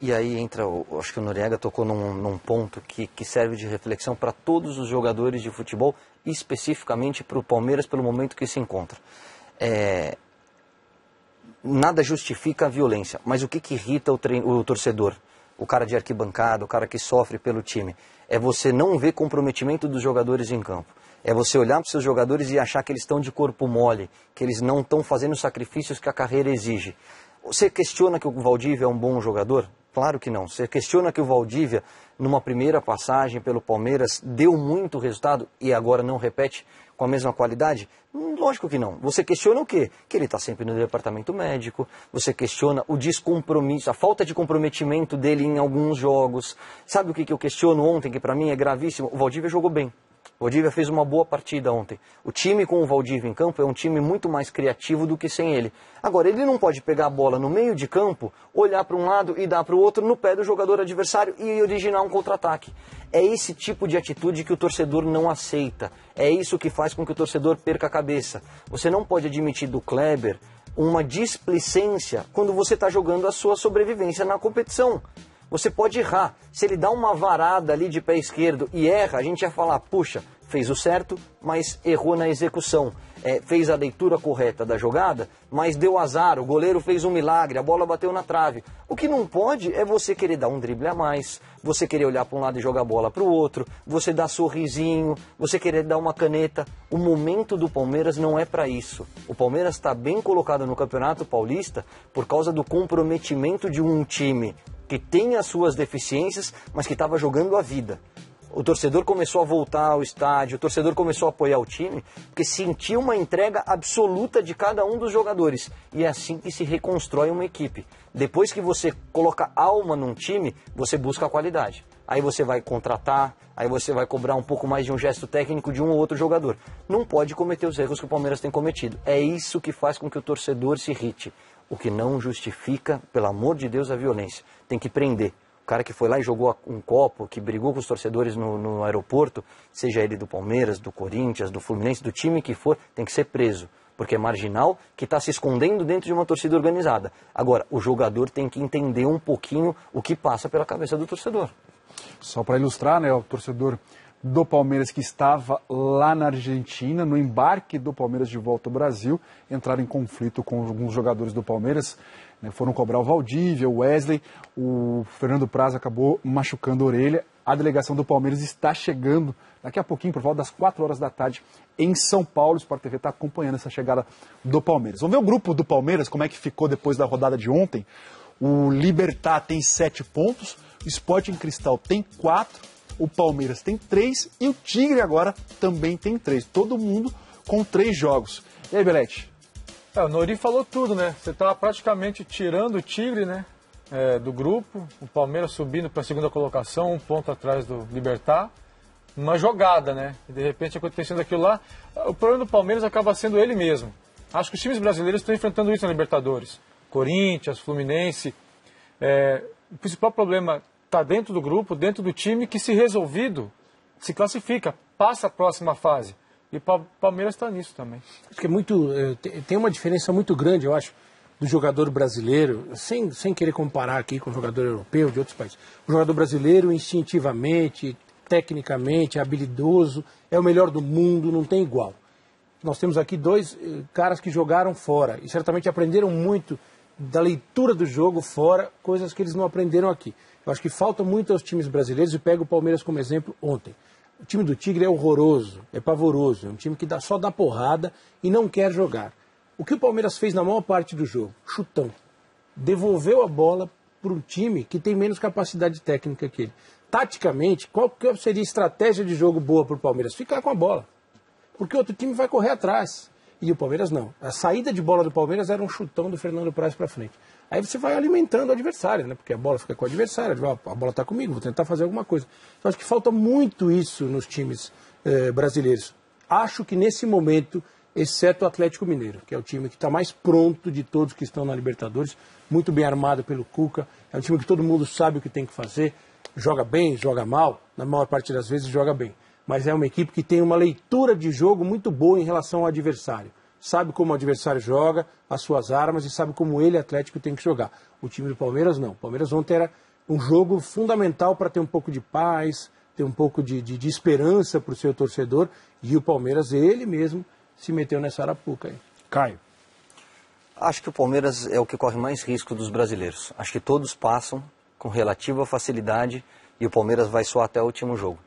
E aí entra, acho que o Noriega tocou num ponto que serve de reflexão para todos os jogadores de futebol, especificamente para o Palmeiras pelo momento que se encontra. Nada justifica a violência, mas o que irrita o torcedor? O cara de arquibancada, o cara que sofre pelo time. É você não ver comprometimento dos jogadores em campo. É você olhar para os seus jogadores e achar que eles estão de corpo mole, que eles não estão fazendo os sacrifícios que a carreira exige. Você questiona que o Valdívia é um bom jogador? Claro que não. Você questiona que o Valdívia, numa primeira passagem pelo Palmeiras, deu muito resultado e agora não repete com a mesma qualidade? Lógico que não. Você questiona o quê? Que ele está sempre no departamento médico, você questiona o descompromisso, a falta de comprometimento dele em alguns jogos. Sabe o que eu questiono ontem, que para mim é gravíssimo? O Valdívia jogou bem. O Valdívia fez uma boa partida ontem. O time com o Valdívia em campo é um time muito mais criativo do que sem ele. Agora, ele não pode pegar a bola no meio de campo, olhar para um lado e dar para o outro no pé do jogador adversário e originar um contra-ataque. É esse tipo de atitude que o torcedor não aceita. É isso que faz com que o torcedor perca a cabeça. Você não pode admitir do Kleber uma displicência quando você está jogando a sua sobrevivência na competição. Você pode errar. Se ele dá uma varada ali de pé esquerdo e erra, a gente ia falar, puxa, fez o certo, mas errou na execução. Fez a leitura correta da jogada, mas deu azar, o goleiro fez um milagre, a bola bateu na trave. O que não pode é você querer dar um drible a mais, você querer olhar para um lado e jogar a bola para o outro, você dar sorrisinho, você querer dar uma caneta. O momento do Palmeiras não é para isso. O Palmeiras está bem colocado no Campeonato Paulista por causa do comprometimento de um time que tem as suas deficiências, mas que estava jogando a vida. O torcedor começou a voltar ao estádio, o torcedor começou a apoiar o time, porque sentiu uma entrega absoluta de cada um dos jogadores. E é assim que se reconstrói uma equipe. Depois que você coloca alma num time, você busca a qualidade. Aí você vai contratar, aí você vai cobrar um pouco mais de um gesto técnico de um ou outro jogador. Não pode cometer os erros que o Palmeiras tem cometido. É isso que faz com que o torcedor se irrite. O que não justifica, pelo amor de Deus, a violência. Tem que prender. O cara que foi lá e jogou um copo, que brigou com os torcedores no aeroporto, seja ele do Palmeiras, do Corinthians, do Fluminense, do time que for, tem que ser preso. Porque é marginal que está se escondendo dentro de uma torcida organizada. Agora, o jogador tem que entender um pouquinho o que passa pela cabeça do torcedor. Só para ilustrar, né, o torcedor do Palmeiras que estava lá na Argentina, no embarque do Palmeiras de volta ao Brasil, entraram em conflito com alguns jogadores do Palmeiras, né, foram cobrar o Valdívia, o Wesley, o Fernando Praz acabou machucando a orelha. A delegação do Palmeiras está chegando daqui a pouquinho, por volta das 4 horas da tarde, em São Paulo. O Sport TV está acompanhando essa chegada do Palmeiras. Vamos ver o grupo do Palmeiras, como é que ficou depois da rodada de ontem. O Libertad tem 7 pontos, o Sporting Cristal tem 4, o Palmeiras tem 3 e o Tigre agora também tem 3. Todo mundo com 3 jogos. E aí, Belete? O Nori falou tudo, né? Você estava praticamente tirando o Tigre, né? Do grupo, o Palmeiras subindo para a segunda colocação, 1 ponto atrás do Libertad. Uma jogada, né? E de repente acontecendo aquilo lá. O problema do Palmeiras acaba sendo ele mesmo. Acho que os times brasileiros estão enfrentando isso na Libertadores. Corinthians, Fluminense. O principal problema está dentro do grupo, dentro do time, que se resolvido, se classifica, passa a próxima fase. E o Palmeiras está nisso também. Acho que tem uma diferença muito grande, eu acho, do jogador brasileiro, sem querer comparar aqui com o jogador europeu de outros países. O jogador brasileiro, instintivamente, tecnicamente, habilidoso, é o melhor do mundo, não tem igual. Nós temos aqui 2 caras que jogaram fora e certamente aprenderam muito da leitura do jogo fora, coisas que eles não aprenderam aqui. Eu acho que falta muito aos times brasileiros, e pego o Palmeiras como exemplo ontem. O time do Tigre é horroroso, é pavoroso, é um time que só dá porrada e não quer jogar. O que o Palmeiras fez na maior parte do jogo? Chutão. Devolveu a bola para um time que tem menos capacidade técnica que ele. Taticamente, qual seria a estratégia de jogo boa para o Palmeiras? Ficar com a bola. Porque o outro time vai correr atrás. E o Palmeiras não. A saída de bola do Palmeiras era um chutão do Fernando Praz para frente. Aí você vai alimentando o adversário, né? Porque a bola fica com o adversário, a bola está comigo, vou tentar fazer alguma coisa. Então acho que falta muito isso nos times brasileiros. Acho que nesse momento, exceto o Atlético Mineiro, que é o time que está mais pronto de todos que estão na Libertadores, muito bem armado pelo Cuca, é um time que todo mundo sabe o que tem que fazer, joga bem, joga mal, na maior parte das vezes joga bem. Mas é uma equipe que tem uma leitura de jogo muito boa em relação ao adversário. Sabe como o adversário joga, as suas armas, e sabe como ele, Atlético, tem que jogar. O time do Palmeiras não. O Palmeiras ontem era um jogo fundamental para ter um pouco de paz, ter um pouco de esperança para o seu torcedor, e o Palmeiras, ele mesmo, se meteu nessa arapuca aí. Caio. Acho que o Palmeiras é o que corre mais risco dos brasileiros. Acho que todos passam com relativa facilidade e o Palmeiras vai só até o último jogo.